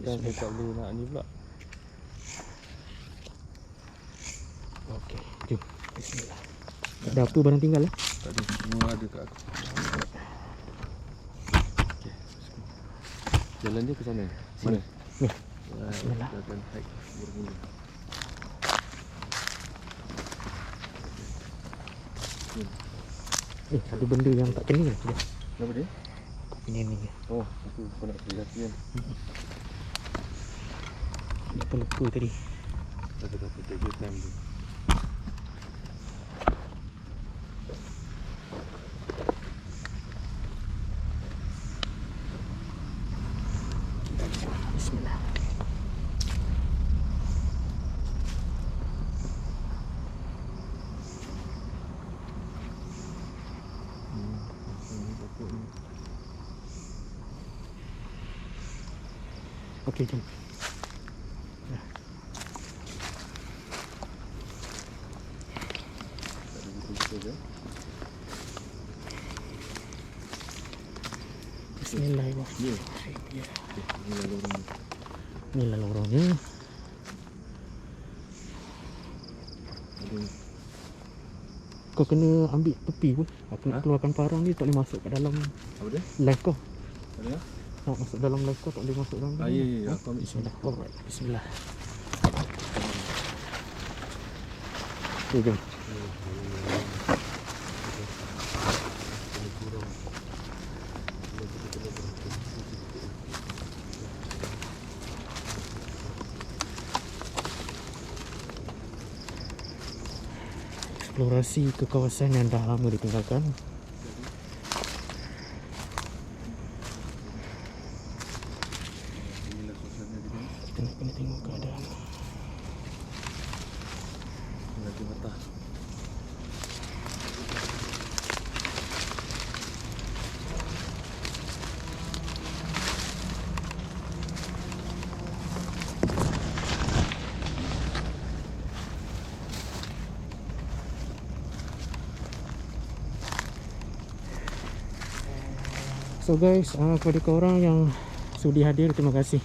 Kan saya tak boleh nak ni pula. Okey, jom. Bismillah. Ada apa barang tinggal lah? Tak ada, semua ada kat aku. Okey. Jalan dia ke sana. Mana? Ni. Bismillah. Kita akan hike bermula. Ada benda yang tak kena lah. Kenapa dia? Ini. Oh, itu kau nak beli lagi kan? Ini pelupa tadi. Tak ada take your time tu. Bismillah. Okey, jom. Bismillahirrahmanirrahim. Inilah lorongnya. Kau kena ambil tepi pun. Aku nak keluarkan parang ni, tak boleh masuk kat dalam Apa dia? live kau. Ada? Nak masuk dalam live kau, tak boleh masuk dalam Ah, ya, aku ambil. Bismillah. Alright, bismillah. Okay, jom. Eksplorasi ke kawasan yang dah lama ditinggalkan. Kita nak kena tengok keadaan. Lagi matah. So guys, kepada korang yang sudi hadir, terima kasih.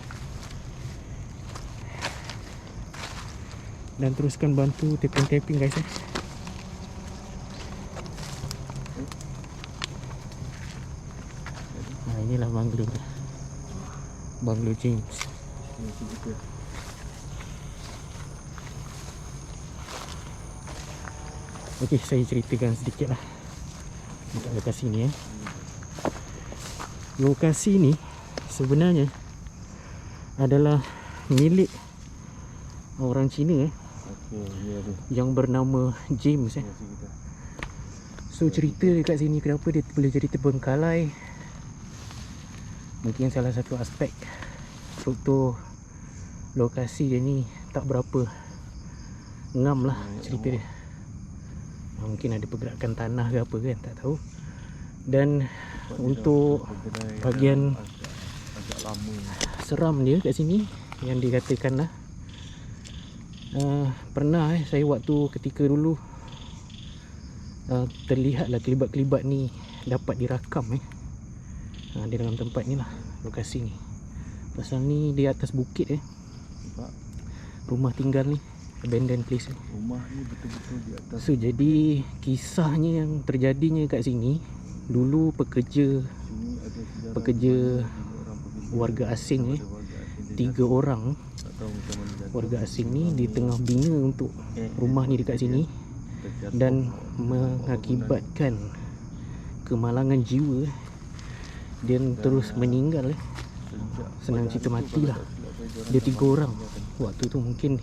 Dan teruskan bantu tapping-tapping guys. Nah, inilah banglo. Banglo James. Okey, saya ceritakan sedikit lah untuk lokasi ni. Lokasi ni sebenarnya adalah milik orang Cina yang bernama James. So cerita dekat sini kenapa dia boleh jadi terbengkalai, mungkin salah satu aspek struktur lokasi dia ni tak berapa ngam lah cerita dia. Mungkin ada pergerakan tanah ke apa kan, tak tahu. Dan untuk bahagian agak lama seram dia kat sini yang dikatakan lah, pernah saya waktu ketika dulu terlihatlah kelibat-kelibat ni dapat dirakam di dalam tempat ni lah, lokasi ni. Pasal ni di atas bukit rumah tinggal ni, abandoned place ni. Rumah ni betul-betul di atas. So jadi kisahnya yang terjadinya kat sini, dulu pekerja warga asing ni, 3 orang warga asing ni di tengah bina untuk rumah ni dekat sini, dan mengakibatkan kemalangan jiwa dan terus meninggal. Senang cerita matilah. Dia 3 orang. Waktu tu mungkin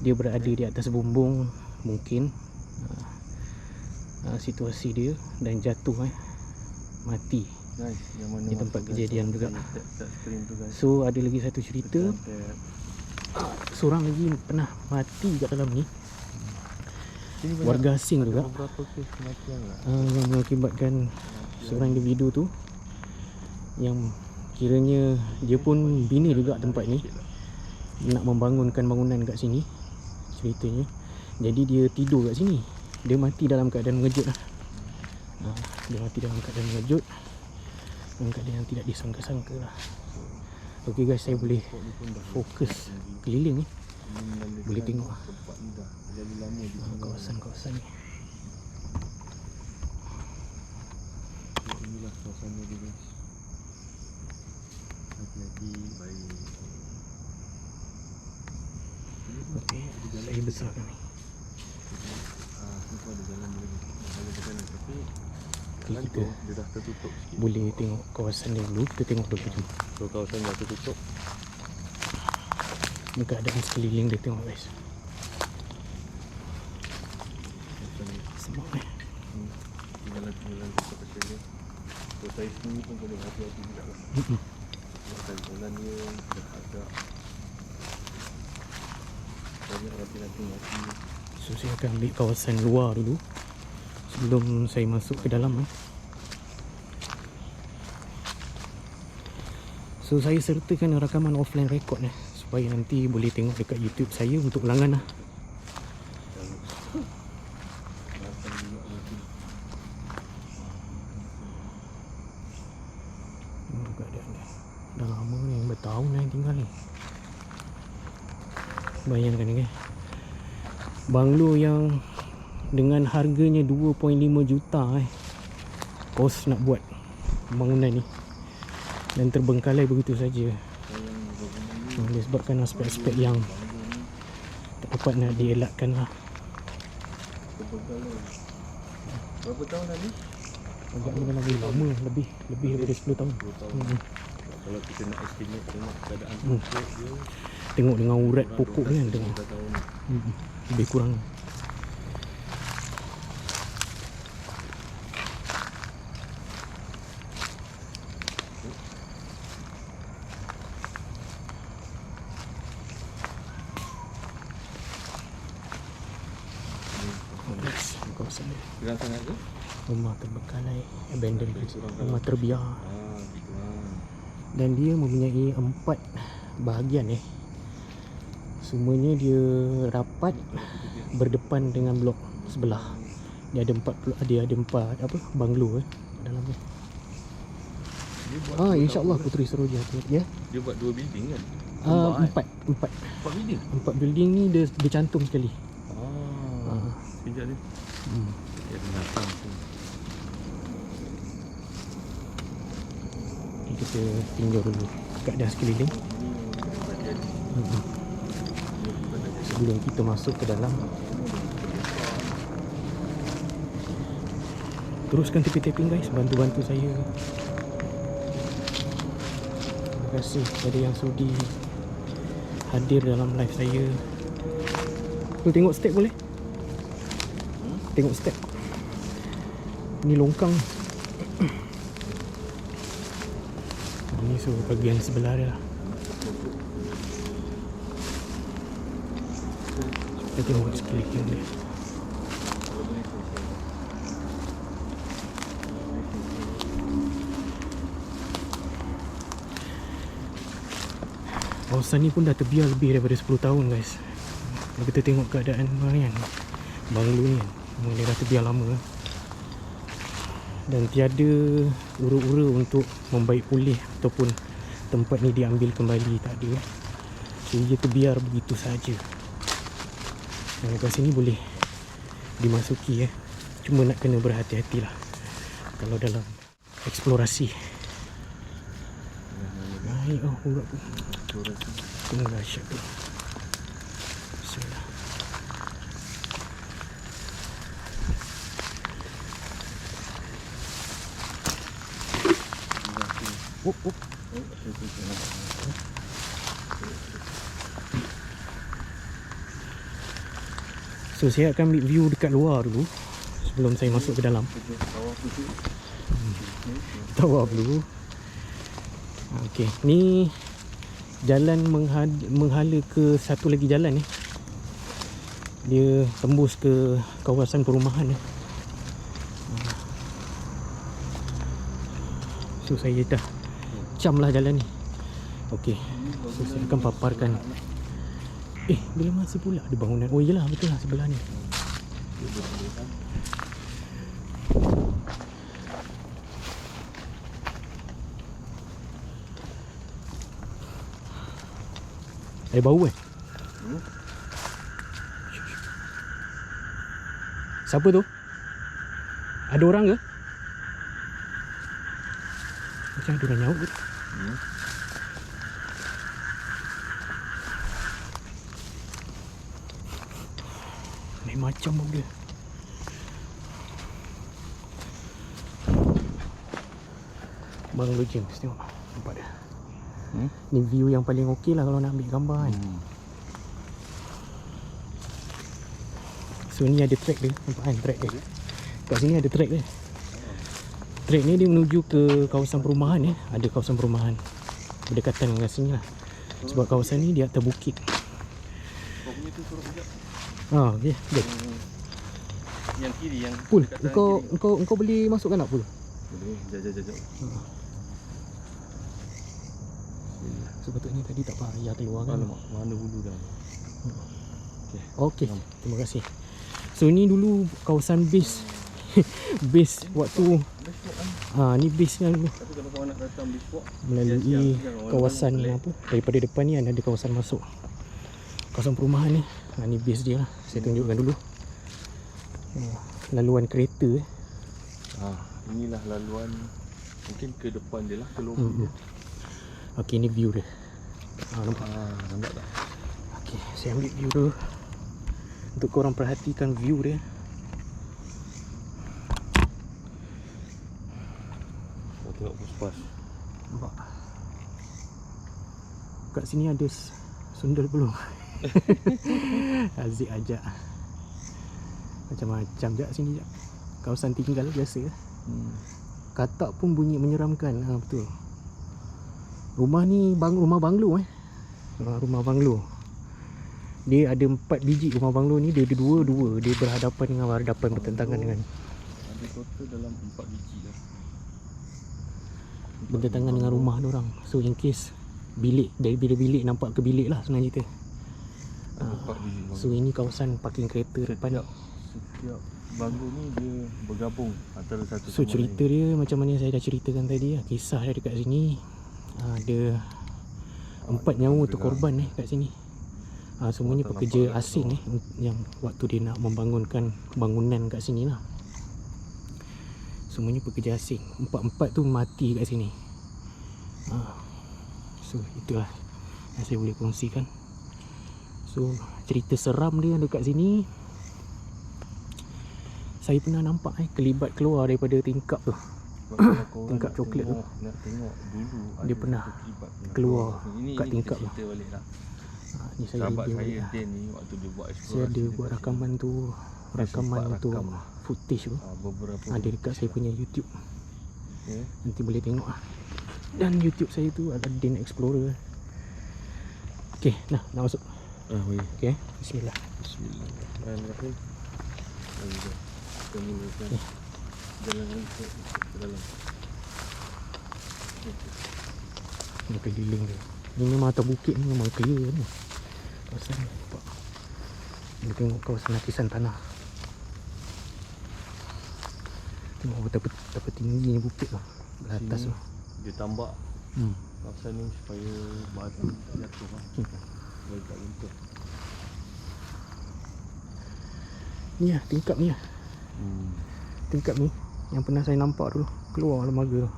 dia berada di atas bumbung, mungkin situasi dia, dan jatuh mati di tempat kejadian juga. So ada lagi satu cerita, seorang lagi pernah mati kat dalam ni, warga asing juga, yang mengakibatkan seorang individu tu yang kiranya dia pun bina juga tempat ni, nak membangunkan bangunan kat sini ceritanya. Jadi dia tidur kat sini, dia mati dalam keadaan mengejut lah. Dia mati dalam keadaan mengejut, dalam keadaan yang tidak disangka-sangka lah. Okay guys, saya boleh fokus keliling ni. Boleh tengok kawasan-kawasan ni. Inilah suasana dia guys. Lagi baik. Okay, saya besarkan ni. Itu ada jalan lagi. Ada ke sana tapi Kalau kita dia dah tertutup sikit. boleh tengok kawasan dia dulu, kita tengok dulu jom. So kawasan dah tertutup. Ni keadaan sekeliling dia, tengok guys. Semak ni. Jalan-jalan tutup kecil dia. So saya sendiri pun kena hati-hati juga lah. Bukan jalan dia agak banyak hati-hati. So saya akan ambil kawasan luar dulu sebelum saya masuk ke dalam. So saya sertakan rakaman offline record supaya nanti boleh tengok dekat YouTube saya untuk langgan lah. Keadaan dia dah lama ni, bertahun dah tinggal ni. Bayangkan ni kan, banglo yang dengan harganya 2.5 juta kos nak buat bangunan ni, dan terbengkalai begitu saja. Disebabkan aspek-aspek yang tak dapat nak dielakkan lah. Berapa tahun tadi? Agaknya lagi lama, lebih daripada 10 tahun. Kalau kita nak estimate tengok keadaan pokok dia, Tengok dengan urat pokok ni kan, tengok. Lebih kurang. Kawasan dia. Gerak sangat ke? Rumah terbengkalai, abandoned place, rumah terbiar. Gitu lah. Dan dia mempunyai 4 bahagian Semuanya dia rapat berdepan dengan blok sebelah. Dia ada 4 apa banglo dalam ni. InsyaAllah Puteri Seroja ya. Dia buat 2 building kan? 4 building? 4 building ni dia cantum sekali. Sekejap ni. Dia binatang tu. Kita tinjau dulu keadaan sekeliling sebelum kita masuk ke dalam. Teruskan tapping guys, bantu saya. Terima kasih kepada yang sudi hadir dalam live saya. Tu tengok step boleh? Tengok step. Ni longkang. Ini so bahagian sebelah dia lah. Kita tengok sekeliling dia. Kawasan ni pun dah terbiar lebih daripada 10 tahun guys. Kalau kita tengok keadaan ni kan, banglo ni kan, memang dia dah terbiar lama. Dan tiada ura-ura untuk membaik pulih ataupun tempat ni diambil kembali, tak ada. So ia terbiar begitu saja. Dan kat sini boleh dimasuki Cuma nak kena berhati-hatilah kalau dalam eksplorasi. Naik urat tu. Tengok dahsyat tu. Bismillah. So saya akan ambil view dekat luar dulu sebelum saya masuk ke dalam. Tawaf dulu. Okey, ni jalan menghala ke satu lagi jalan ni. Dia tembus ke kawasan perumahan ni. So saya dah cam lah jalan ni. Okey, so saya akan paparkan. Bila masih pula ada bangunan. Oh iyalah, betul lah sebelah ni. Ada bau Siapa tu? Ada orang ke? Macam ada orang nyaut ke? Lain macam bau dia. Banglo James, tengok. Nampak dia. Ni view yang paling okey lah kalau nak ambil gambar kan. So ni ada track dia. Nampak kan track dia. Kat sini ada track dia. Track ni dia menuju ke kawasan perumahan ya. Ada kawasan perumahan berdekatan dengan sini lah. Sebab kawasan ni di atas bukit. Kau punya tu suruh sekejap. Okey. Yang kiri yang Pul, dekat engkau boleh masukkan tak Pul? boleh. Jap. Sepatutnya tadi tak payah keluar kan. Alamak, mana hulu dah. Okey, terima kasih. So ni dulu kawasan base base waktu ni base kan dulu. Tapi kalau kau nak datang besok Melalui kawasan apa daripada depan ni ada kawasan masuk. Kawasan perumahan ni. Ni base dia lah. Saya tunjukkan dulu. Laluan kereta inilah laluan mungkin ke depan dia lah, ke lobi dia. Okey, ni view dia. Nampak? Nampak tak? Okey, saya ambil view dulu. Untuk korang perhatikan view dia. Kau tengok puspas. Nampak? Kat sini ada sundal belum? Aziz ajak. Macam-macam jap sini jap. Kawasan tinggal biasa. Katak pun bunyi menyeramkan. Betul. Rumah ni rumah banglo rumah banglo. Dia ada 4 biji rumah banglo ni. Dia ada dua. Dia berhadapan bertentangan dengan. Ada total dalam 4 biji dah. Bertentangan dengan rumah dia orang. So in case bilik, dari bilik nampak ke bilik lah senang cerita. So ini kawasan parking kereta depan. Setiap banglo ni dia bergabung antara satu So sama cerita dia macam mana saya dah ceritakan tadi lah. Kisah dia dekat sini. Ada 4 nyawa terkorban kat sini. Semuanya pekerja asing yang waktu dia nak membangunkan bangunan kat sini lah. Semuanya pekerja asing. 4 tu mati kat sini. So itulah yang saya boleh kongsikan. So cerita seram dia dekat sini. Saya pernah nampak kelibat keluar daripada tingkap tu. Tingkap coklat tu. Nak tengok dulu dia pernah keluar kat tingkap tu. Ni saya sahabat review saya dia. Dan ni waktu dia buat eksplorasi. Saya ada buat rakaman tu. Rakaman tu footage tu. Ada dekat saya punya YouTube. Nanti boleh tengok lah. Dan YouTube saya tu ada Dan Explorer. Okay, nak masuk. Okay, bismillah. Bismillahirrahmanirrahim. Kita mulakan jalan ke dalam. Ini keliling dia. Ni memang atas bukit ni memang clear ni. Kawasan ni nampak. Kita tengok kawasan lapisan tanah. Tengok betapa tingginya bukit tu. Belah atas tu. Dia tambak kawasan ni supaya batu tak jatuh lah. Supaya tak luntur. Ni lah tingkap ni lah. Tingkap ni yang pernah saya nampak dulu keluar lembaga tu.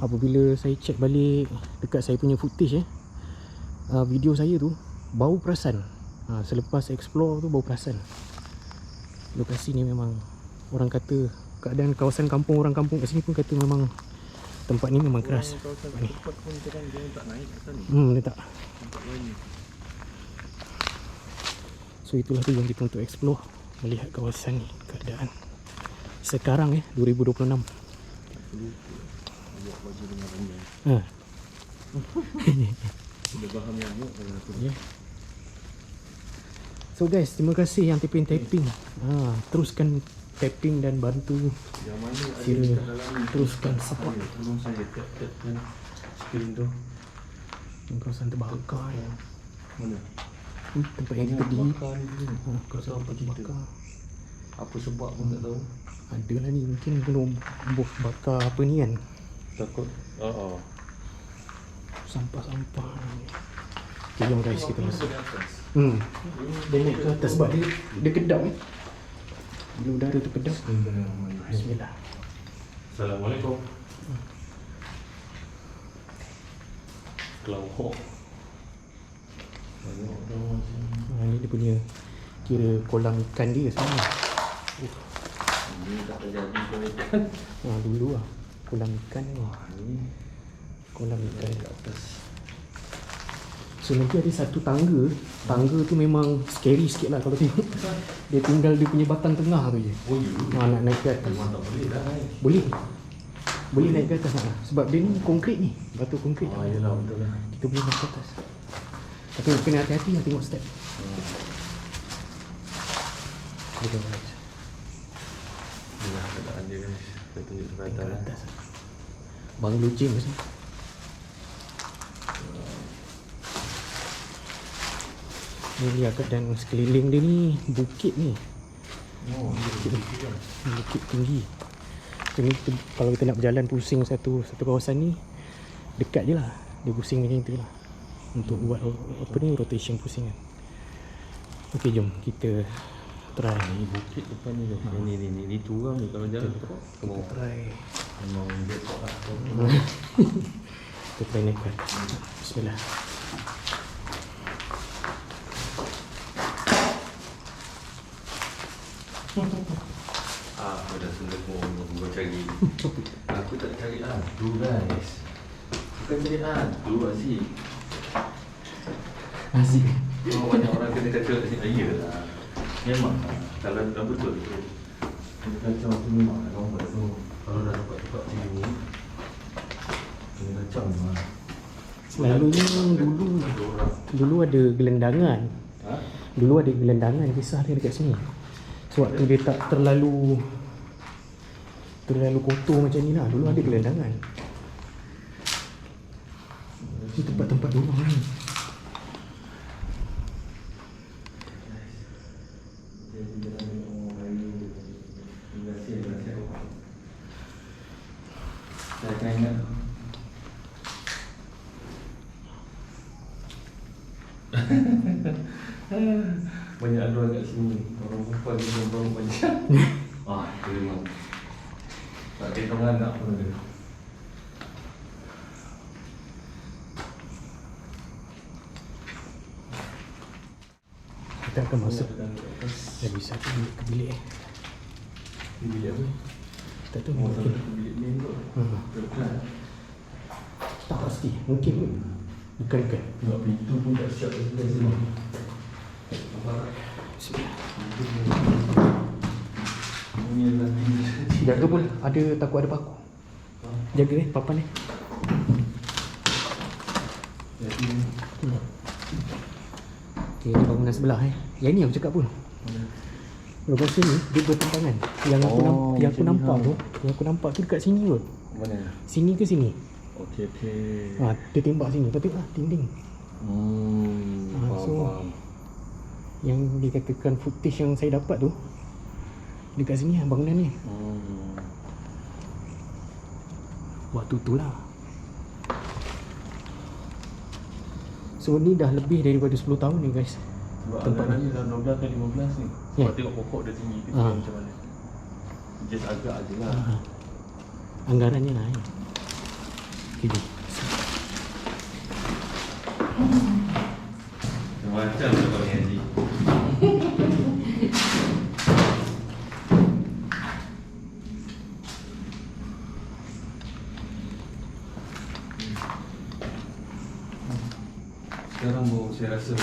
Apabila saya check balik dekat saya punya footage video saya tu, bau perasan. Selepas explore tu bau perasan. Lokasi ni memang orang kata keadaan kawasan kampung, orang kampung kat sini pun kata memang tempat ni memang keras. Kawasan tempat pun kadang dia tak naik kat sana. Dia tak. Tempat lain. So itulah tujuan kita untuk explore, melihat kawasan ni, keadaan sekarang 2026. Buat baju dengan rendah. Dia faham yang ni. So guys, terima kasih yang tapping. Teruskan tapping dan bantu. Yang mana ada Sila dekat dalam ni. teruskan support. Tolong saya tap-tapkan skrin tu. Kawasan terbakar ya. Mana? Tempat yang kita pergi. Kawasan apa kita? Apa sebab pun tak tahu. Ada lah ni, mungkin kena bos bakar apa ni kan. Takut. Sampah-sampah ni. Okay, jom guys, kita masuk. Dia naik ke atas sebab dia kedap bila udara tu kedap. Bismillah. Assalamualaikum. Kelawak. Ni dia punya kira kolam ikan dia sebenarnya. Ini tak terjadi kolam ikan. Dulu lah kolam ikan ni. Kolam ikan Kat atas. So nanti ada satu tangga. Tangga tu memang scary sikit lah kalau tengok. Dia tinggal dia punya batang tengah tu je. Oh ya. Nak naik ke atas. Memang tak boleh lah. Boleh. Boleh naik ke atas lah. Sebab dia ni konkrit ni. Batu konkrit. Yelah betul lah. Kita boleh naik ke atas. Tapi kena hati-hati lah tengok step. Kita guys. Inilah keadaan dia guys. Kita tunjuk sampai Naik ke atas. atas. Banglo gym ke sini. Ni lihat keadaan sekeliling dia ni bukit ni. Oh, Bukit tinggi. So ni kalau kita nak berjalan pusing satu kawasan ni, dekat je lah. Dia pusing macam tu lah. Untuk buat apa ni, rotation pusing kan. Okey, jom kita try. Ni bukit depan ni tu. Ni turun ni kalau jalan teruk. Kita try. Memang betok lah. Kita try naik kan. Bismillah. Aku dah senang mau cari. Aku tak cari hantu guys. Bukan cari hantu Aziz. Aziz. Banyak orang kena kacau kat sini. Iyalah. Memang kalau dah betul tu. Kena kacau tu memang lah. Kamu tak tahu. Kalau dah dapat tempat sini, kena kacau memang. Selalunya dulu ada gelendangan. Ha? Dulu ada gelendangan kisah dia dekat sini. Sebab tu dia tak terlalu kotor macam ni lah. Dulu ada gelendangan. Ni tempat-tempat dulu ni. Saya akan ingat. Banyak aduan kat sini. Orang perempuan ni dorong banyak. Itu memang tak ketong anak pun ada. Kita akan masuk. Dah bisa ke bilik Ni bilik apa? Tak tahu mungkin. Bilik main tu. Terdekat. Tak pasti. Mungkin pun. Bukan. Tengok pintu pun tak siap sebelah sini. Nampak tak? Bismillah. Ini adalah pintu. Jaga pun. Ada takut ada paku. Jaga papan ni. Jadi Okay, ni bangunan sebelah Yang ni aku cakap pun. Lepas sini dia bertentangan. Yang aku nampak tu, yang aku nampak tu dekat sini kot. mana? Sini ke sini? Okey. Dia tembak sini. Kau tengok dinding. Faham. Yang dikatakan footage yang saya dapat tu dekat sini bangunan ni. Waktu tu lah. So ni dah lebih daripada 10 tahun ni guys. Sebab tempat anggaran ni dah 12 ke 15 ni. Kau tengok pokok dia tinggi ke macam mana. Just agak je lah. Anggarannya naik. Okay, jom. Macam tu kau ni Haji. Sekarang saya rasa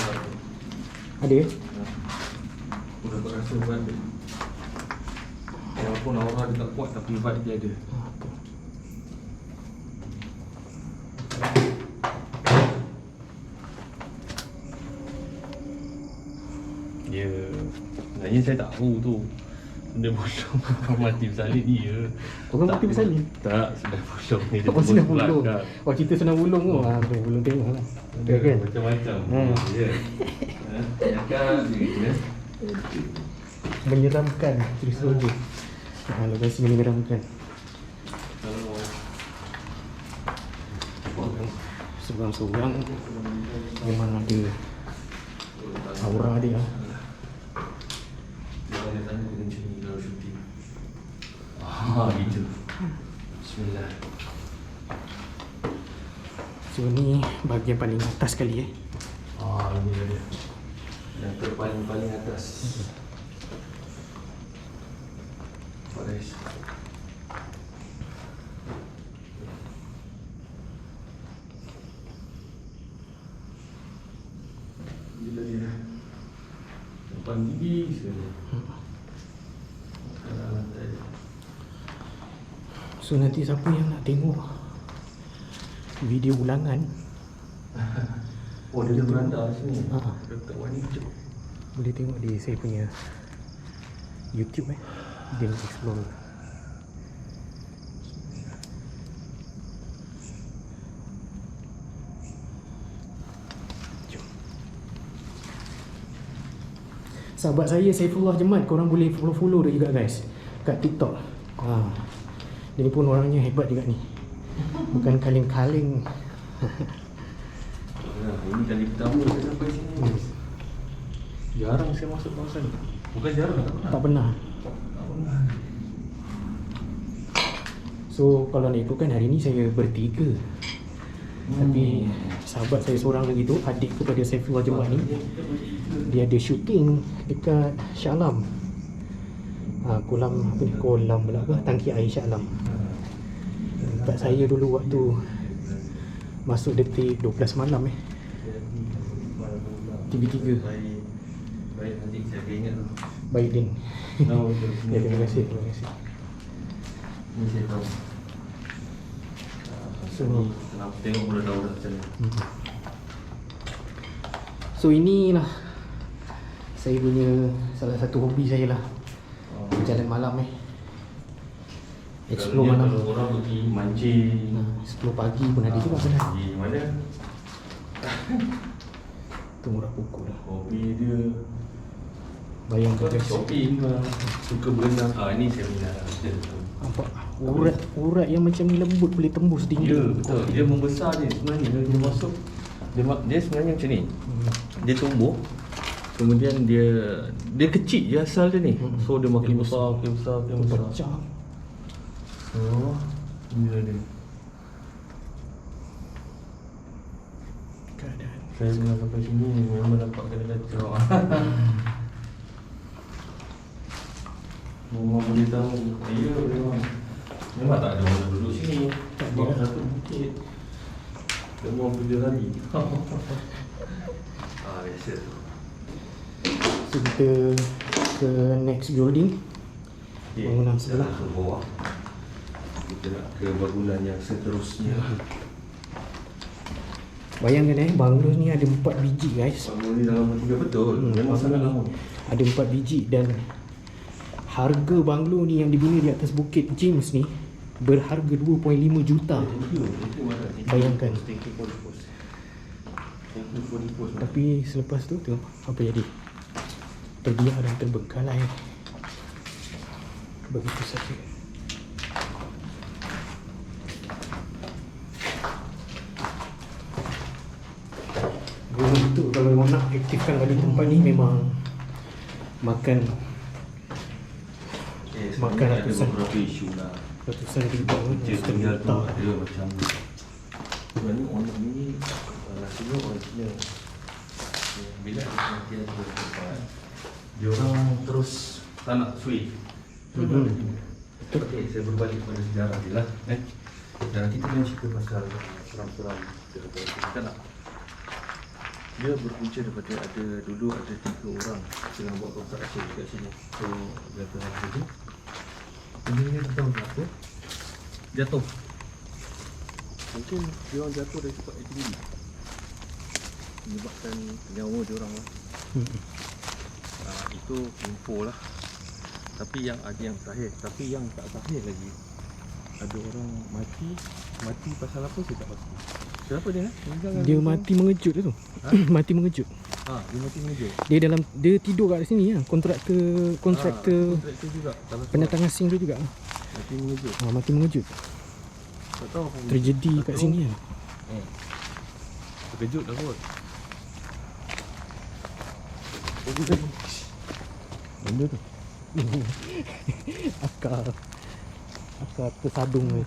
Ada ya? Aku dapat rasa vibe dia. Walaupun aura dia tak kuat tapi vibe dia ada. Ya, sebenarnya saya tak tahu tu. Benda bolong mati bersalin ni ya. Orang mati bersalin? Tak, sudah bolong ni. Oh, senang bulung. Oh, cerita senang bulung tu. Bulung tengok lah. Ada kan? Macam-macam. Ya. Cakap dia. Menyeramkan cerita dia. Lokasi menyeramkan. Kalau Seorang-seorang memang ada aura dia. Dia banyak tanya kena macam ni kalau syuting. Gitu. Bismillah. So ni bahagian paling atas sekali Ini dia. Yang terpaling atas. Paris. Gila dia. Depan tinggi sekali. Sekarang lantai. So nanti siapa yang nak tengok video ulangan, Dia beranda sini. Ha. Dekat Wani Kecil. boleh tengok di saya punya YouTube Game Explorer. Jom. Sahabat saya Saifullah Jemat, korang boleh follow dia juga guys kat TikTok. Dia ni pun orangnya hebat juga ni. Bukan kaleng-kaleng. Ini kali pertama saya sampai sini. Jarang saya masuk kawasan ni. Bukan jarang, tak pernah. Tak pernah. So kalau nak ikutkan hari ni saya bertiga. Tapi sahabat saya seorang lagi tu, adik kepada Saifullah Jemat ni, dia ada shooting dekat Shah Alam. Kolam apa ni? Kolam pula apa? Tangki air Shah Alam. Tempat saya dulu waktu masuk detik 12 malam TV3. Baik, nanti saya ingat tu. Baik Din. Ya, terima kasih. Ini saya tahu. So, kenapa tengok mula tahu dah macam ni. So inilah saya punya salah satu hobi saya lah. Jalan malam explore malam. Kalau orang pergi mancing, 10 pagi pun ada juga kadang. Di mana? Tu murah pukul lah. Hobi dia Bayangkan guys, shopping lah, suka berenang. Ini saya punya. nampak urat yang macam ni lembut boleh tembus Ya, dinding. betul. Dia membesar ni sebenarnya. Dia masuk, dia sebenarnya macam ni. Dia tumbuh, kemudian dia kecil je asal dia ni. So dia makin besar, makin besar, makin besar. Pecah. So, inilah dia. Keadaan. Saya pernah sampai sini memang dapat kena kacau. Memang boleh tahu. Ya, memang tak ada orang duduk sini. Tak ada. Bawa satu bukit. Semua kerja hari. Biasa tu. So kita ke next building. Bangunan sebelah. Ke bawah. Kita nak ke bangunan yang seterusnya. Bayangkan banglo ni ada 4 biji guys. Bangunan ni dalam tiga betul. Memang sangat lama. Ada 4 biji dan harga banglo ni yang dibina di atas bukit James ni berharga 2.5 juta. Bayangkan. Tapi selepas tu tengok apa jadi. Terbiar dan terbengkalai. Begitu saja. Memang betul kalau memang nak aktifkan balik tempat ni memang makan ratusan beberapa isu lah. ratusan ribu Kerja ratusan tinggal tu juta. ada macam sebenarnya orang ni rasanya original. Bila nanti ada tempat dia orang terus tak nak sway. Okey, saya berbalik pada sejarah je lah. Dan nanti kita nak cerita pasal seram-seram kita nak. Dia berpunca daripada dulu ada 3 orang sedang buat konstruksi dekat sini. So dia tengah kerja. Ini tak tahu kenapa jatuh. Mungkin dia orang jatuh dari tempat yang tinggi, menyebabkan nyawa dia orang lah. Itu info lah. Tapi yang ada yang sahih, tapi yang tak sahih lagi, ada orang mati pasal apa saya tak pasti. Kenapa dia Dia mati mengejut tu. Mati mengejut. Dia mati mengejut. Dia tidur kat sini lah. Kontraktor juga. pendatang asing tu juga. Mati mengejut. Mati mengejut. Tak tahu apa Terjadi kat sini lah. Terkejut dah kot. Benda tu. Akar tersadung ni.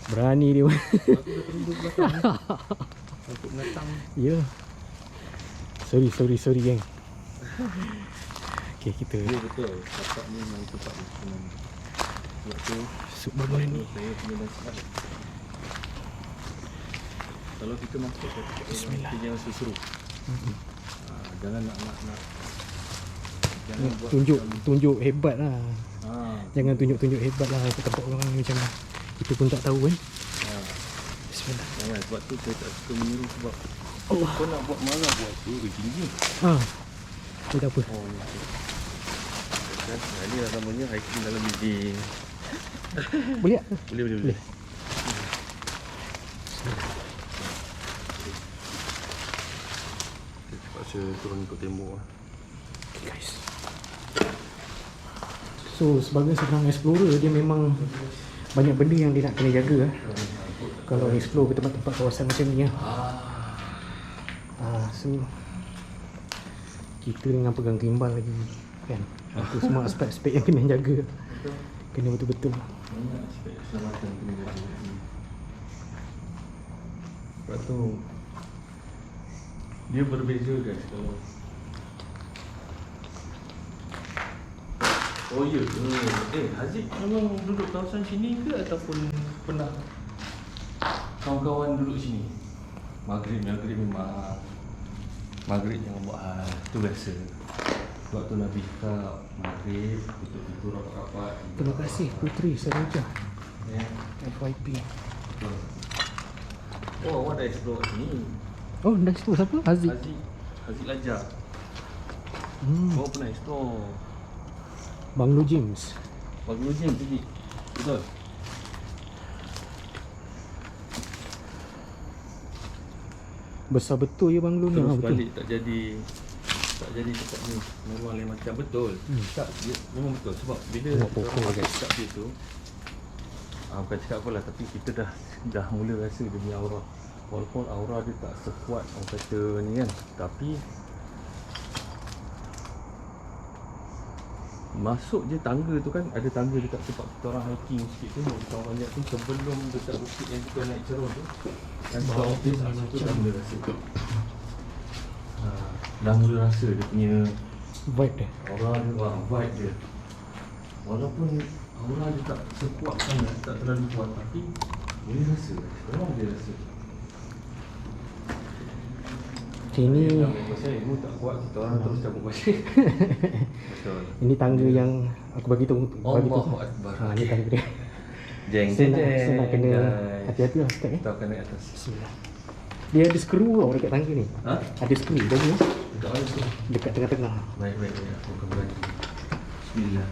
Berani dia. Aku dah tunduk belakang. Untuk menatang. Ya. Sorry geng. Okay, kita Ya betul. Tapak ni memang tempat senang. Sebab tu masuk babon ni. saya punya nasihat. Kalau kita masuk ke tempat Bismillah. kita jangan susuru. Jangan nak jangan buat Tunjuk hebat lah. ha, Jangan tunjuk hebat lah ke tempat orang ni macam kita pun tak tahu kan. Bismillah. Jangan sebab tu saya tak suka meniru sebab Allah. kau nak buat marah buat tu tinggi. Dia tak apa. Oh ni. Kan ini lah namanya hiking dalam bilik. Boleh tak? Boleh. Terpaksa turun ikut tembok lah. Okay guys. So sebagai seorang explorer dia memang banyak benda yang dia nak kena jaga lah. Kalau explore ke tempat-tempat kawasan macam ni lah. So kita dengan pegang gimbal lagi kan. Itu semua aspek-aspek yang kena jaga. Kena betul-betul. Banyak aspek keselamatan kena jaga. Sebab tu dia berbeza guys kalau oh ya Haziq memang duduk kawasan sini ke ataupun pernah kawan-kawan duduk sini? Maghrib memang Maghrib jangan buat hal tu biasa. Sebab tu Nabi cakap Maghrib tutup pintu rapat-rapat. Terima kasih Putri Saroja Ya. FYP. Oh awak dah explore kat sini. Oh dah situ siapa? Haziq. Haziq Lajar. Awak pernah explore Banglo James. Banglo James tadi. Betul. Besar betul ya Banglo ni. Terus Betul. balik tak jadi tempat ni. Memang lain macam betul. Tak dia, memang betul sebab bila Tengok kita pokok, orang guys. cakap dia tu bukan cakap apalah tapi kita dah mula rasa dia punya aura. Walaupun aura dia tak sekuat orang kata ni kan, tapi masuk je tangga tu kan, ada tangga dekat tempat kita orang hiking sikit tu, kita orang banyak tu sebelum dekat bukit yang kita naik cerun tu. Dan sebab office tu dah mula rasa. Dah mula rasa dia punya Vibe dia. aura dia, vibe dia. Walaupun aura dia tak sekuat sangat, tak terlalu kuat, tapi boleh rasa. Memang dia rasa. Ini Pasal ilmu tak kuat, kita orang terus cabut pasir. Betul. ini tangga yang aku bagi tahu Allahu Akbar. Ni tangga dia. Jeng Saya nak kena guys. hati-hati lah step Kita akan naik atas. Bismillah. Dia ada skru tau dekat tangga ni. Ha? Ada skru tadi Dekat mana tu? dekat tengah-tengah. Baik. Aku akan berani. Bismillah.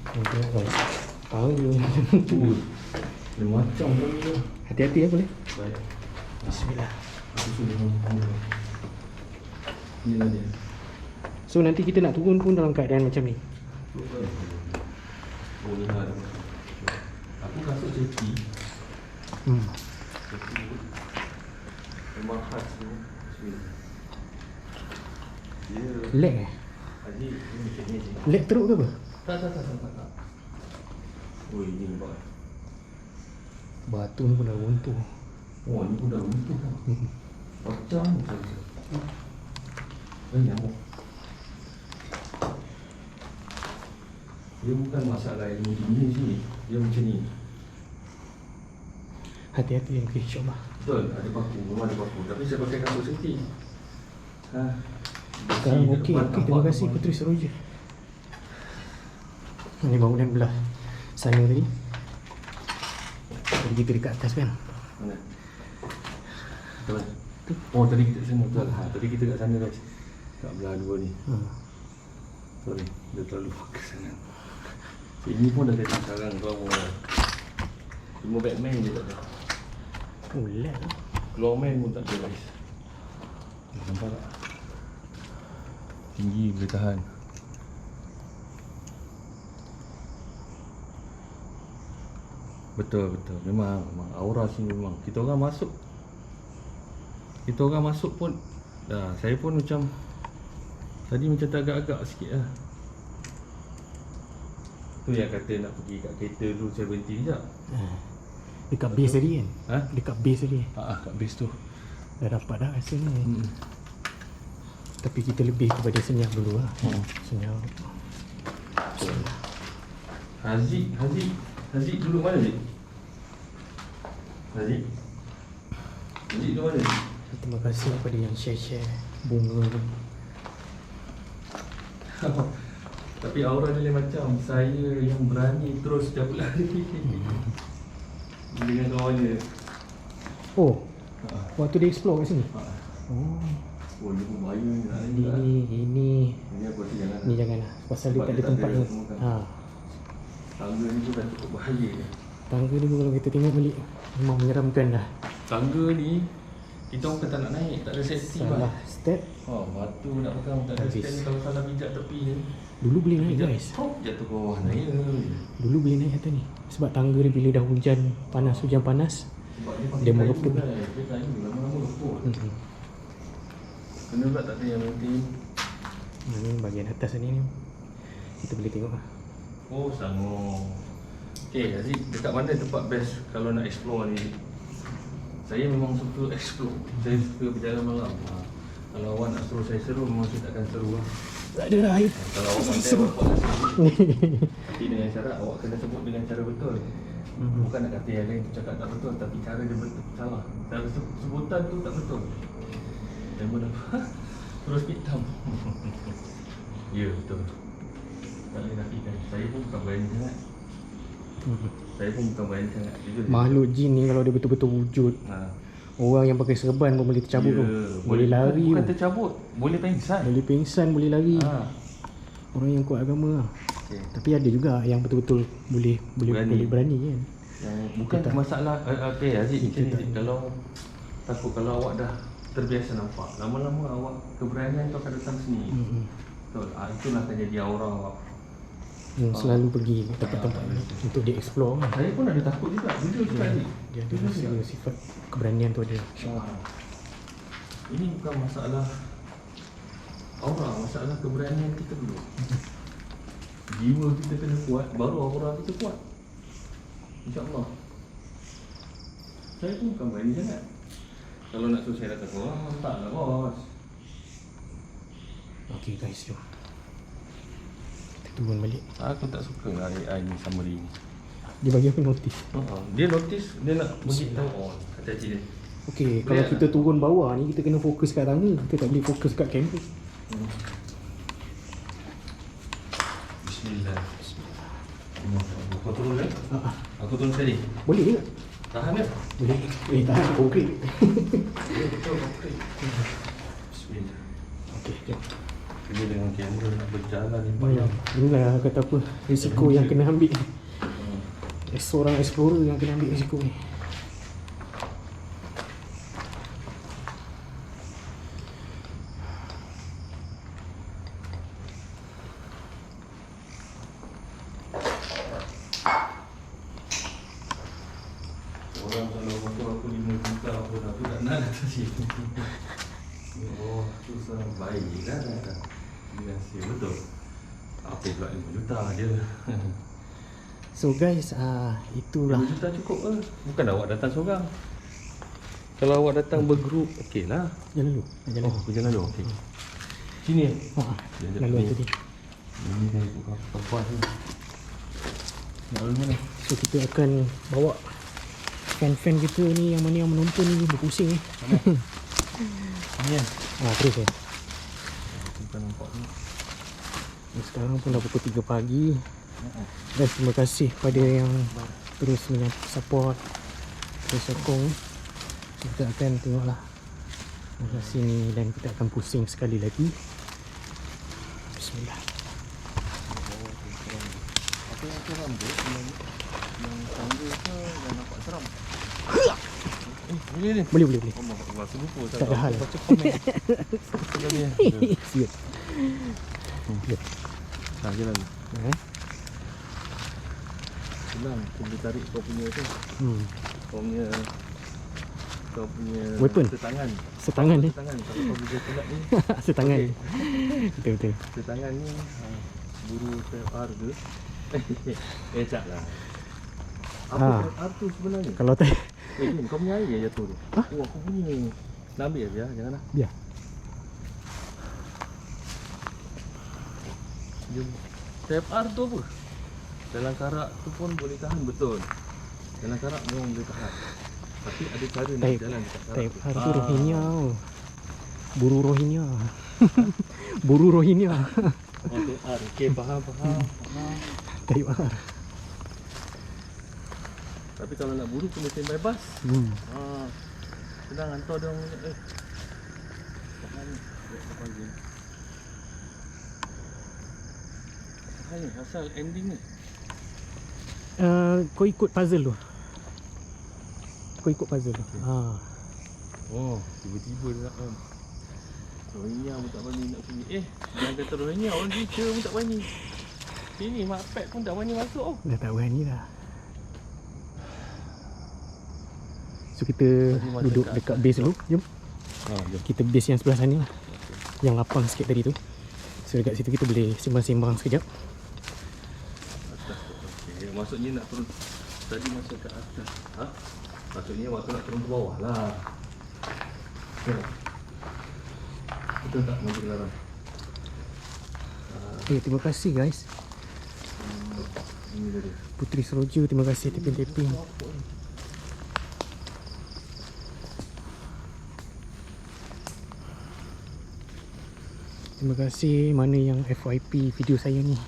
Tengok guys. Tangga. Dia macam kami tu. Hati-hati ya boleh. Baik. Bismillah. Aku sudah ngomong. Inilah dia. So nanti kita nak turun pun dalam keadaan macam ni. Oh ni lah. Aku kasut safety. Safety tu. Memang khas tu. Bismillah. Dia Lag Haji ni macam ni. Lag teruk ke apa? Tak. Oh ini nampak. Batu ni pun dah runtuh. Oh ni pun dah runtuh kan. Macam nyamuk. Dia bukan masalah ilmu tinggi sini. Dia macam ni. Hati-hati yang insyaAllah. Betul, ada paku, memang ada paku. Tapi saya pakai kasut safety. Sekarang okey. Terima kasih Putri Saroja. Ini bangunan belah sana tadi. Tadi kita dekat atas kan. Mana? Betul. Oh tadi kita kat sana betul. Tadi kita kat sana guys. Kat belah dua ni. Sorry, dia terlalu fokus sangat. Ini pun dah jadi sekarang keluar. Cuma Batman je tak ada. Oh lag. Clawman pun tak ada guys. Nampak tak? Tinggi boleh tahan. Betul. Memang aura sini memang. Kita orang masuk Kita orang masuk pun dah, saya pun macam tadi macam teragak-agak sikit lah. Tu yang kata nak pergi kat kereta tu, saya berhenti sekejap. Dekat base tadi kan? Ha? Dekat base tadi Kat base tu. dah dapat dah rasa ni. Tapi kita lebih kepada senyap dulu lah. Senyap. Haziq duduk mana ni? Haziq duduk mana ni? Terima kasih kepada yang share-share bunga tu. Tapi aura dia lain macam. Saya yang berani terus cabut lari dengan kawan dia. Oh, waktu dia explore kat sini? Oh, Oh, dia pun bahaya ni nak lari lah. ini Ini aku rasa jangan ni janganlah. Pasal dia Sebab tak ada dia tak tempat ada yang semua kan. ha, Tangga ni pun dah cukup bahaya ni. tangga dia kalau kita tengok balik memang menyeramkan dah. Tangga ni kita orang kata nak naik, tak ada safety Salah lah. step. Batu nak pegang, tak ada Habis. stand. Kalau salah pijak tepi ni, Dulu boleh naik pijak guys. jatuh ke bawah naik. Dulu boleh naik atas ni. Sebab tangga dia bila dah hujan panas Sebab dia dia mereput. kan. Dia kayu, lama-lama reput. Kena pula tak ada yang maintain. Ni bahagian atas ni kita boleh tengok lah. Oh, sama. Okay, Aziz, dekat mana tempat best kalau nak explore ni? Saya memang suka explore. Saya suka berjalan malam. Kalau awak nak suruh saya seru, memang saya takkan seru lah. Tak ada lah air. Kalau awak pandai, awak buat lah sendiri. Tapi dengan syarat awak kena sebut dengan cara betul. Bukan nak kata yang lain tu cakap tak betul, tapi cara dia betul salah. Cara sebutan tu tak betul. Yang pun apa? Terus hitam. Ya, betul. Tak boleh nafikan. Saya pun bukan berani sangat. Saya pun bukan berani sangat. Jujur. Makhluk jin ni kalau dia betul-betul wujud, orang yang pakai serban pun boleh tercabut tu. Boleh lari Bukan tu. tercabut, boleh pengsan. Boleh pingsan, boleh lari. Ha. Orang yang kuat agama lah. Okay. Tapi ada juga yang betul-betul boleh berani kan. Yang bukan Kita- masalah okay Aziz Kita macam tak- ni kalau takut kalau awak dah terbiasa nampak, lama-lama awak keberanian tu akan datang sendiri. Betul. Itulah akan jadi aura awak. Yang selalu pergi ke tempat-tempat ni untuk dia explore kan. Saya pun ada takut juga, jujur juga Aziz. Dia ada Jujur juga. sifat keberanian tu ada. Ini bukan masalah aura, masalah keberanian kita dulu. Jiwa kita kena kuat, baru aura kita kuat. InsyaAllah. Saya pun bukan berani sangat. Kalau nak suruh saya datang ke tak lah bos. Okay guys, jom kita turun balik. Aku tak suka lah AI ni summary ni. Dia bagi aku notice. Dia notice, dia nak beritahu hati-hati dia. Okay, kalau tak? kita turun bawah ni kita kena fokus kat tangga. Kita tak boleh fokus kat kamera. Bismillah. Kau turun kan? Aku turun sekali. Boleh ke? Tahan kan? Boleh. Tahan konkret. Betul, konkret. Bismillah. Okay, jom. Dia dengan kamera nak berjalan ni banyak. Inilah kata apa, risiko yang kena ambil. Seorang explorer yang kena ambil risiko ni. Orang kalau motor aku 5 juta pun aku tak nak atas sini. Oh, tu sangat baik kan? Terima kasih, betul. Apa pula 5 juta je. So guys, itulah. 5 juta cukup ke? Bukan awak datang seorang. Kalau awak datang bergrup, okey lah. Jalan dulu. Jalan Oh, dulu. aku jalan dulu, okey. Sini ya? Lalu yang tadi. Ini dia tukar tempat ni. Nak lalu mana? So kita akan bawa fan-fan kita ni, yang mana yang menonton ni berpusing ni. Ni kan? Terus ya. Bukan nampak ni. Sekarang pun dah pukul 3 pagi. Dan terima kasih pada yang terus support, terus sokong. Kita akan tengoklah sini dan kita akan pusing sekali lagi. Bismillah. Apa yang seram tu? Yang tangga ke yang nampak seram? Boleh ni? Boleh. Allah, aku lupa. Tak ada hal. Baca komen. Sekali ya. Siap. Dah jalan. Senang, kita tarik kau punya tu. Kau punya Weapon. tangan. Setangan ni. Setangan. Kalau kau boleh tolak ni. Setangan. Okey. Betul. Setangan ni buru TFR ke? Tak lah. Apa TFR tu sebenarnya? Kalau tak Din, kau punya air je jatuh tu. Oh, aku bunyi. Nak ambil biar, janganlah. biar. Jom. TFR tu apa? Dalam karak tu pun boleh tahan betul. Dalam karak memang boleh tahan. Tapi ada cara nak jalan dekat karak. TFR tu Rohingya tau. Buru Rohingya. Buru Rohingya. Oh, TFR. Okey, faham. TFR. Tapi kalau nak buru kena standby bas. Sedang hantar dia orang tahan ni. Tahan ni, asal ending ni. Kau ikut puzzle tu. Okay. Oh, tiba-tiba dia nak Rohingya pun tak berani nak sini. Jangan kata Rohingya, orang kita pun tak berani. Sini Makpet pun tak berani masuk. Dah tak berani dah. So kita duduk dekat base dulu. Jom. Jom. Kita base yang sebelah sana lah. Yang lapang sikit tadi tu. So dekat situ kita boleh sembang-sembang sekejap. Atas. Okey, maksudnya nak turun. Tadi masuk ke atas. Maksudnya waktu nak turun ke bawah lah. Betul tak maju ke dalam? Terima kasih guys. Ini dia. Putri Seroja, terima kasih tapping-tapping. Terima kasih mana yang FYP video saya ni.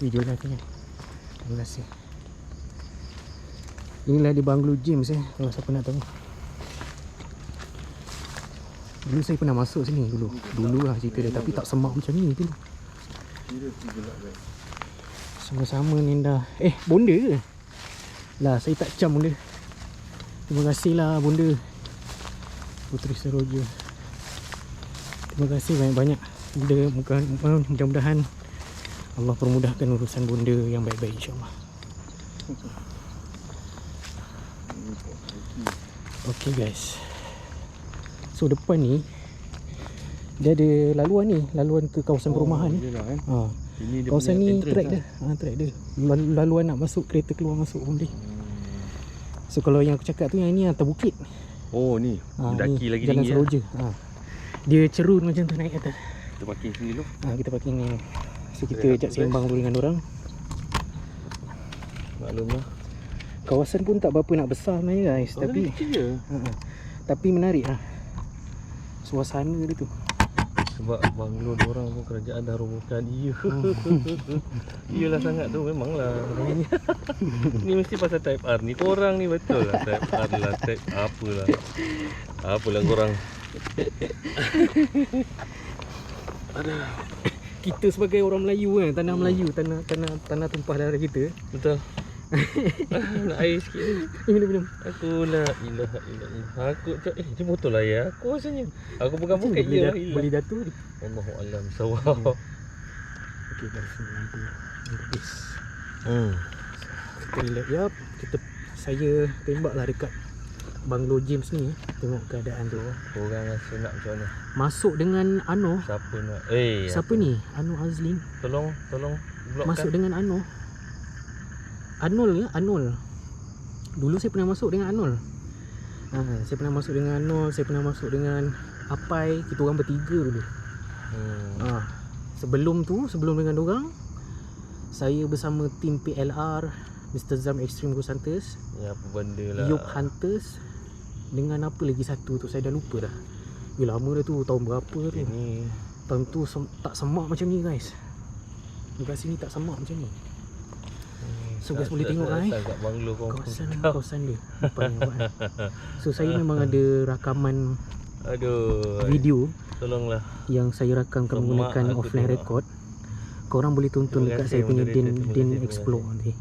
Video nanti kan. Terima kasih. Inilah di Banglo James kalau siapa nak tahu. Dulu saya pernah masuk sini dulu. Dulu lah cerita dia, tapi tak semak macam ni dulu. Seriously gelap guys. Sama-sama ni dah. Bonda ke? Lah saya tak cam bonda. Terima kasih lah bonda Putri Seroja. Terima kasih banyak-banyak. Mudah-mudahan Allah permudahkan urusan bonda yang baik-baik, insyaAllah. Okay guys, so depan ni dia ada laluan ke kawasan perumahan ni. Kawasan ni track dia. Track dia. Laluan nak masuk, kereta keluar masuk pun boleh. So kalau yang aku cakap tu, yang ni atas bukit. Oh ni, mendaki lagi Jalan tinggi. Seroja. Dia cerun macam tu naik atas. Kita parking sini dulu. Kita parking ni. So kita ajak sembang dulu dengan orang. Maklumlah. Kawasan pun tak berapa nak besar sebenarnya guys, tapi kecil je. Tapi menarik lah suasana dia tu. Sebab banglo diorang pun kerajaan dah robohkan. Iyalah sangat tu, memanglah. Ni mesti pasal type R ni. Korang ni betul lah type R lah, type apalah. Apalah korang. Kita sebagai orang Melayu kan, tanah Melayu, tanah tumpah darah kita. Betul. Nak air sikit ni. Minum. Aku la ilaha illallah. Aku cak dia botol air aku rasanya. Aku bukan ya. Boleh jatuh. Allahu alam sawab. Okey guys, nanti habis. Kita relax jap. Saya tembaklah dekat Banglo James ni, tengok keadaan tu. Korang rasa nak macam mana? Masuk dengan Ano. Siapa nak? Siapa ni? Ano Azlin. Tolong blokkan. Masuk dengan Ano. Anol. Dulu saya pernah masuk dengan Anol. Saya pernah masuk dengan Anol, saya pernah masuk dengan Apai. Kita orang bertiga dulu. Sebelum dengan dorang, saya bersama tim PLR, Mr. Zam Extreme Ghost Hunters. Ya, apa benda lah. Yop Hunters. Dengan apa lagi satu tu, saya dah lupa dah. Lama dah tu, tahun berapa tu. Ini tahun tu tak semak macam ni guys. Dekat sini tak semak macam ni. So guys boleh tengok guys. Kawasan dia. So saya memang ada rakaman video. Tolonglah. Yang saya rakamkan menggunakan offline record. Korang boleh tonton dekat saya punya Den Explore nanti.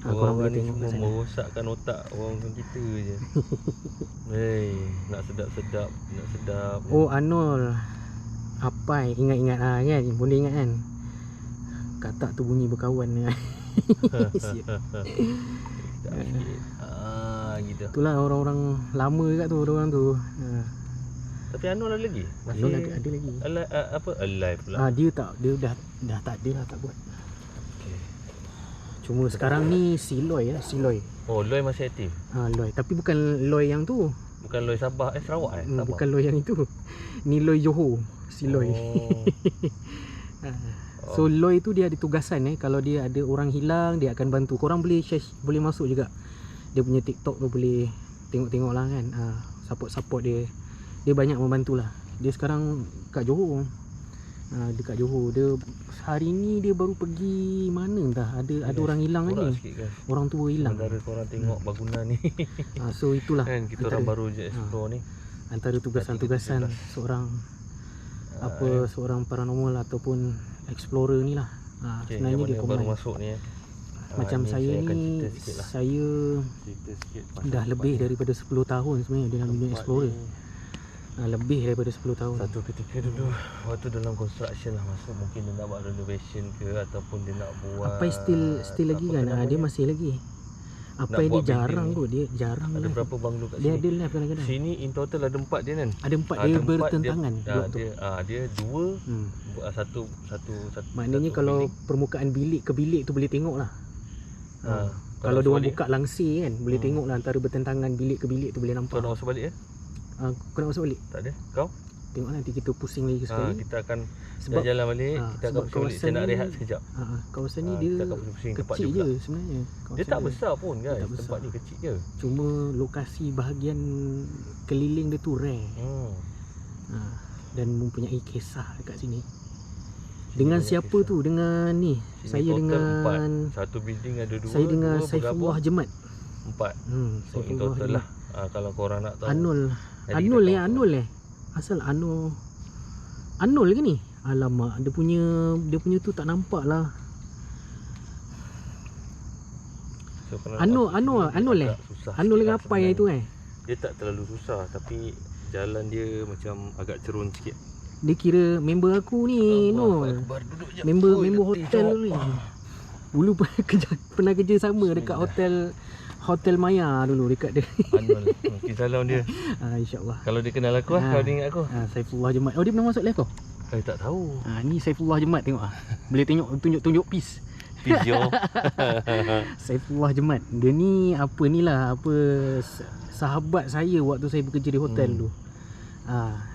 Korang boleh tengok kat sana. Merosakkan otak orang kita je. Nak sedap. Oh Anol. Apai, ingat kan? Boleh ingat kan? Katak tu bunyi berkawan kan. Gitu. Itulah orang-orang lama kat tu, orang tu. Tapi Anul ada lagi? Anul ada lagi. Alive pula. Dia dah tak ada lah, tak buat. Okay. Cuma sekarang ni si Loy lah, si Loy. Oh, Loy masih aktif? Loy, tapi bukan Loy yang tu. Bukan Loy Sabah, Sarawak Sabah? Bukan Loy yang itu. Ni Loy Johor, si Loy. So Loy tu dia ada tugasan kalau dia ada orang hilang, dia akan bantu. Korang boleh share, boleh masuk juga. Dia punya TikTok tu boleh tengok-tengok lah kan. Support dia. Dia banyak membantu lah. Dia sekarang kat Johor. Dekat Johor. Dia hari ni dia baru pergi mana entah. Ada orang hilang ni. Orang tua hilang. Sementara korang tengok bangunan ni. So itulah kan kita orang baru je explore ni. Antara tugasan-tugasan seorang seorang paranormal ataupun explorer ni lah. Sebenarnya dia baru masuk ni macam saya ni, saya dah lebih daripada 10 tahun sebenarnya dalam dunia explorer. Lebih daripada 10 tahun. Satu ketika dulu waktu dalam construction lah, masa mungkin dia nak buat renovation ke ataupun dia nak buat still lagi kan. Dia masih lagi. Apa yang dia jarang kot, dia jarang ada live. Berapa banglo kat dia sini? Dia ada live kadang-kadang. Sini in total ada 4 dia kan? Ada 4 dia bertentangan. Dia 2 satu maknanya satu kalau bilik. permukaan bilik ke bilik tu boleh tengok lah. Kalau dia orang buka langsir kan, boleh tengok lah antara bertentangan bilik ke bilik tu boleh nampak. Kau nak masuk balik Kau nak masuk balik? Tak ada. Kau? Tengok nanti kita pusing lagi sekali. Kita akan sebab jalan balik, kita akan pusing balik. Saya nak rehat sekejap. Kawasan ni dia kecil je sebenarnya. Dia tak besar pun guys. Tempat ni kecil je. Cuma lokasi bahagian keliling dia tu rare. Dan mempunyai kisah dekat sini. Dengan siapa tu? Dengan ni. Saya dengan 4. Satu building ada 2. Saya dengan Saifullah Jemat. 4. So in total lah. Kalau korang nak tahu. Anul asal Anul ke ni? Alamak, dia punya tu tak nampak lah. So, Anul dengan apa yang itu Dia tak terlalu susah, tapi jalan dia macam agak cerun sikit. Dia kira member aku ni, member hotel ni. Dulu pernah kerja sama dekat Hotel Maya dulu dekat dia. Anul. Mungkin salam dia. InsyaAllah. Kalau dia kenal aku kau dia ingat aku. Saifullah Jemat. Oh, dia pernah masuk live kau? Tak tahu. Ni Saifullah Jemat, tengok boleh tengok tunjuk piece. Video. Saifullah Jemat. Dia ni sahabat saya waktu saya bekerja di hotel tu.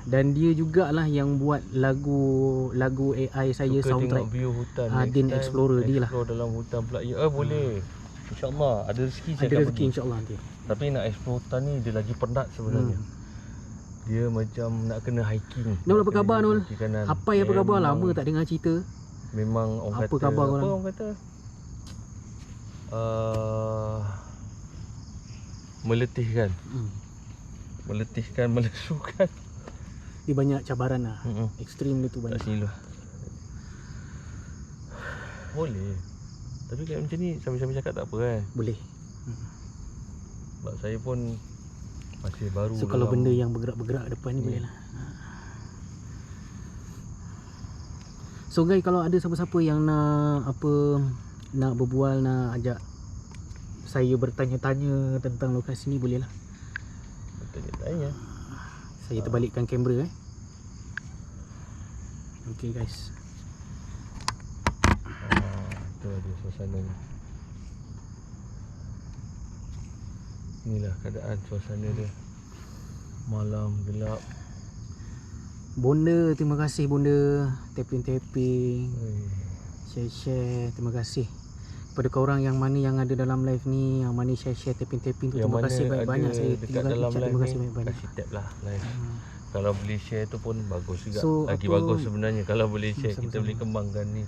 Dan dia jugalah yang buat lagu AI saya. Suka soundtrack view hutan. Din Explorer dia lah. Explore dalam hutan pula. Boleh. InsyaAllah ada rezeki saya ada rezeki insyaAllah nanti. Tapi nak explore hutan ni dia lagi penat sebenarnya. Dia macam nak kena hiking. Nol, apa khabar Nol? Apa khabar? Lama tak dengar cerita. Memang orang apa khabar korang? Orang kata meletihkan. Meletihkan, melesukan. Dia banyak cabaran lah. Ekstrim dia tu banyak. Tak sini lah. Boleh. Tapi kayak macam ni sambil-sambil cakap tak apa kan? Boleh. Sebab saya pun masih baru. So kalau benda yang bergerak-bergerak depan ni boleh lah. So guys, kalau ada siapa-siapa yang nak berbual, nak ajak saya bertanya-tanya tentang lokasi ni, boleh lah. Bertanya-tanya. Saya terbalikkan kamera Okay guys. Itu ada suasana ni. Inilah keadaan suasana dia. Malam gelap. Bonda, terima kasih Bonda. Tapping-tapping, share-share. Terima kasih kepada korang yang mana yang ada dalam live ni, yang mana share-share, tapping-tapping tu. Terima kasih banyak-banyak. Saya terima kasih banyak-banyak. Kasih tap lah live. Kalau boleh share tu pun bagus juga. So, lagi bagus sebenarnya kalau boleh share. Kita boleh kembangkan ni.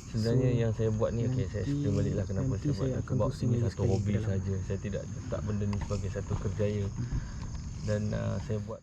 Sebenarnya yang saya buat ni, saya explain balik lah kenapa saya buat. Sebab ini satu hobi saja. Saya tidak letak benda ni sebagai satu kerjaya. Dan saya buat